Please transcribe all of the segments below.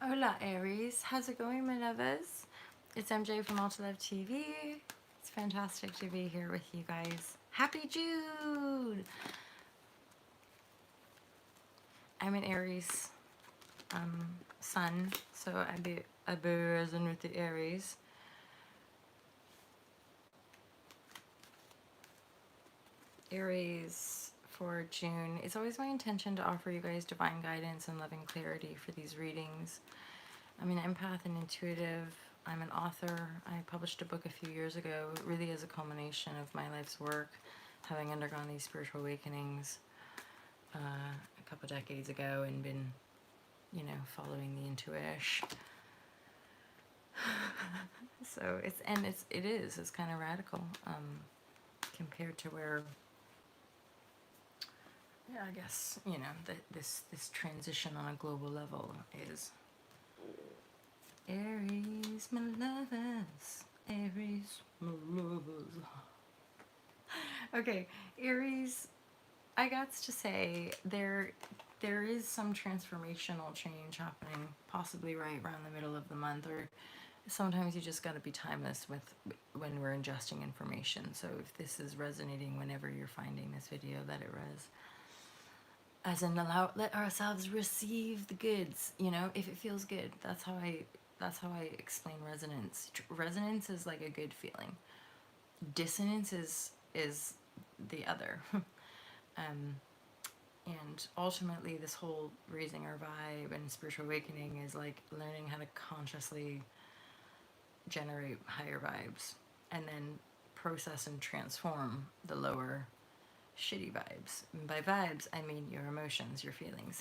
Hola Aries, how's it going, my lovers? It's MJ from Alta Love TV. It's fantastic to be here with you guys. Happy June! I'm an Aries sun, so I be resin with the Aries. Aries for June. It's always my intention to offer you guys divine guidance and loving clarity for these readings. I'm an empath and intuitive. I'm an author. I published a book a few years ago. It really is a culmination of my life's work, having undergone these spiritual awakenings a couple decades ago and been, you know, following the intuition. So it's kind of radical compared to where, yeah, I guess, you know, this transition on a global level is. Aries, my lovers. Aries, my lovers. Okay, Aries, I got to say there is some transformational change happening, possibly right around the middle of the month, or sometimes you just got to be timeless with when we're ingesting information. So if this is resonating whenever you're finding this video, let it res. As in, let ourselves receive the goods. You know, if it feels good, that's how I explain resonance. Resonance is like a good feeling. Dissonance is the other. And ultimately, this whole raising our vibe and spiritual awakening is like learning how to consciously generate higher vibes and then process and transform the lower shitty vibes. And by vibes, I mean your emotions, your feelings.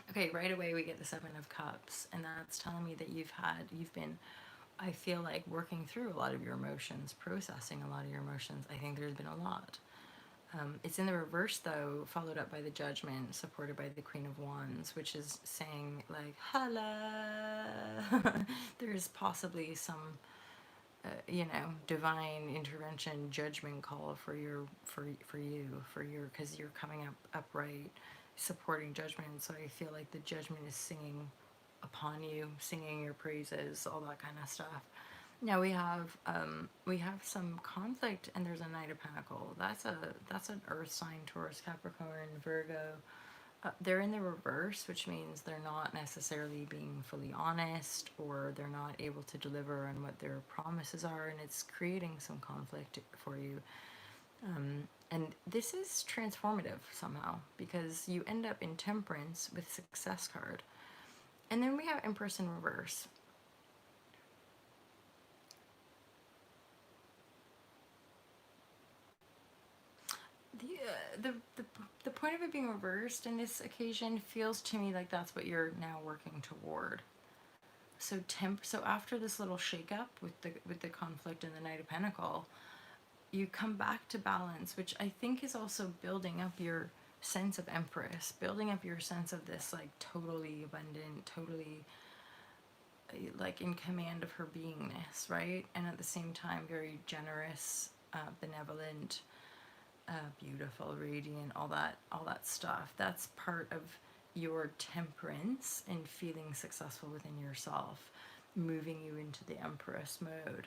Okay, right away we get the Seven of Cups, and that's telling me that you've been, I feel like, working through a lot of your emotions, processing a lot of your emotions. I think there's been a lot. It's in the reverse, though, followed up by the Judgment, supported by the Queen of Wands, which is saying, like, hello. There's possibly some, you know, divine intervention, judgment call for you, because you're coming up upright, supporting Judgment. So I feel like the Judgment is singing upon you, singing your praises, all that kind of stuff. Now we have some conflict, and there's a Knight of Pentacles. That's an Earth sign, Taurus, Capricorn, Virgo. They're in the reverse, which means they're not necessarily being fully honest, or they're not able to deliver on what their promises are, and it's creating some conflict for you. And this is transformative somehow, because you end up in Temperance with Success card. And then we have Empress in reverse. The point of it being reversed in this occasion feels to me like that's what you're now working toward. So after this little shakeup with the conflict and the Knight of Pentacles, you come back to balance, which I think is also building up your sense of Empress, building up your sense of this like totally abundant, totally like in command of her beingness, right? And at the same time very generous, benevolent, beautiful, radiant, all that stuff. That's part of your temperance and feeling successful within yourself, moving you into the Empress mode.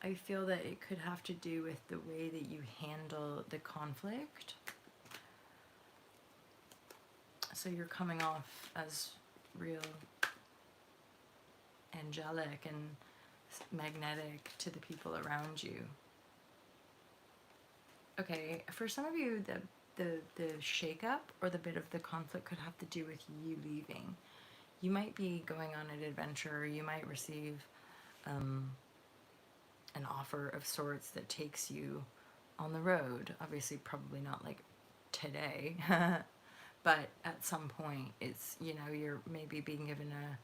I feel that it could have to do with the way that you handle the conflict. So you're coming off as real angelic and magnetic to the people around you. Okay, for some of you, the shakeup or the bit of the conflict could have to do with you leaving. You might be going on an adventure. You might receive an offer of sorts that takes you on the road. Obviously, probably not like today, but at some point, it's, you know, you're maybe being given a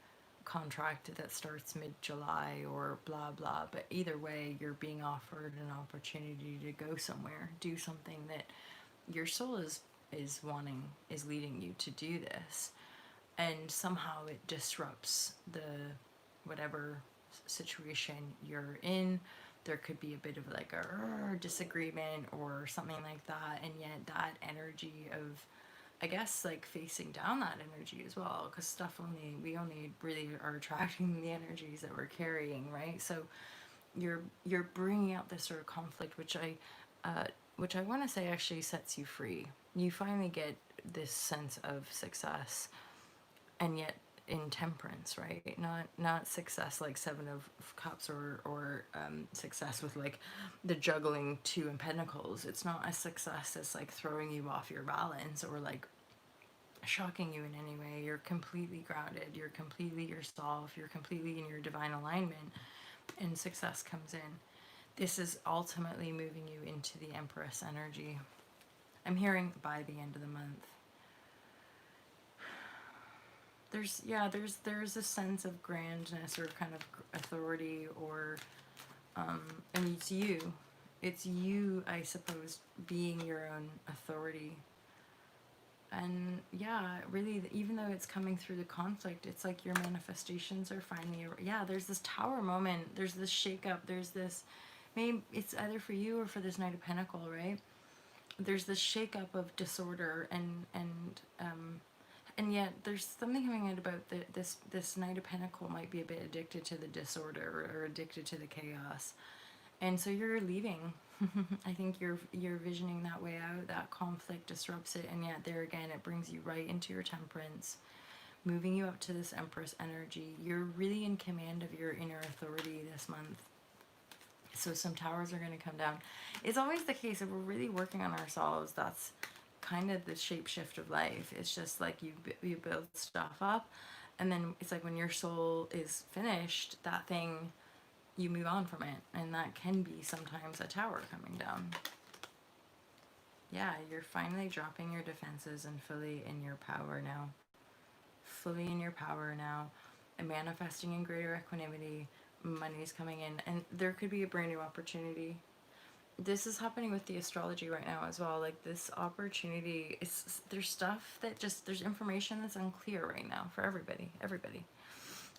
contract that starts mid-July or blah blah, but either way you're being offered an opportunity to go somewhere, do something that your soul is leading you to do this, and somehow it disrupts the whatever situation you're in. There could be a bit of like a disagreement or something like that, and yet that energy of I guess like facing down that energy as well, because we only really are attracting the energies that we're carrying, right? So you're bringing out this sort of conflict, uh, which I want to say actually sets you free. You finally get this sense of success, and yet in temperance, right? Not success like Seven of Cups, or success with like the juggling two in Pentacles. It's not a success that's like throwing you off your balance or like shocking you in any way. You're completely grounded. You're completely yourself. You're completely in your divine alignment, and success comes in. This is ultimately moving you into the Empress energy. I'm hearing by the end of the month. There's a sense of grandness or kind of authority, or and it's you, I suppose, being your own authority. And yeah, really, even though it's coming through the conflict, it's like your manifestations are finally, yeah, there's this tower moment, there's this shake up, there's this, maybe it's either for you or for this Knight of Pentacle, right? There's this shake up of disorder, and yet there's something coming out about this Knight of Pentacle might be a bit addicted to the disorder, or addicted to the chaos, and so you're leaving. I think you're visioning that way out. That conflict disrupts it, and yet there again, it brings you right into your temperance, moving you up to this Empress energy. You're really in command of your inner authority this month. So some towers are going to come down. It's always the case if we're really working on ourselves. That's kind of the shapeshift of life. It's just like you build stuff up, and then it's like when your soul is finished, that thing, you move on from it, and that can be sometimes a tower coming down. Yeah, you're finally dropping your defenses and fully in your power now. Fully in your power now, and manifesting in greater equanimity. Money's coming in, and there could be a brand new opportunity. This is happening with the astrology right now as well. Like this opportunity, there's stuff that just, there's information that's unclear right now for everybody.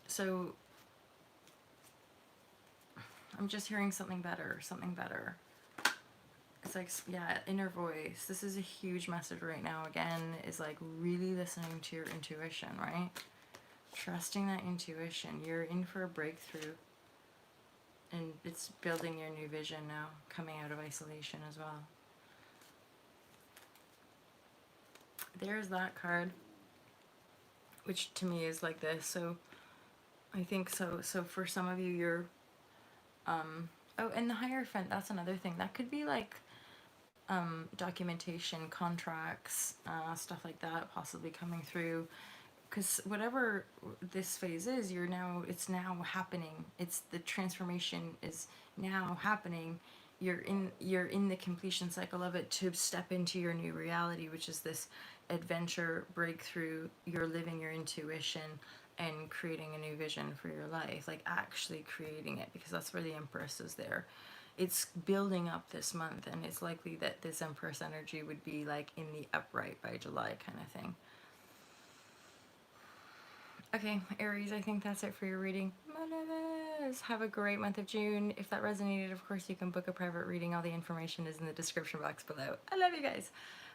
So I'm just hearing something better. It's like, yeah, inner voice. This is a huge message right now. Again, is like really listening to your intuition, right? Trusting that intuition. You're in for a breakthrough. And it's building your new vision now, coming out of isolation as well. There's that card, which to me is like this. So I think so for some of you, you're oh, and the Hierophant, that's another thing. That could be like documentation, contracts, stuff like that possibly coming through. Because whatever this phase is, it's now happening. It's the transformation is now happening. You're in the completion cycle of it to step into your new reality, which is this adventure, breakthrough. You're living your intuition and creating a new vision for your life, like actually creating it, because that's where the Empress is there. It's building up this month, and it's likely that this Empress energy would be like in the upright by July kind of thing. Okay, Aries, I think that's it for your reading. My loves, have a great month of June. If that resonated, of course, you can book a private reading. All the information is in the description box below. I love you guys.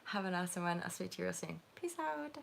Have an awesome one. I'll speak to you real soon. Peace out.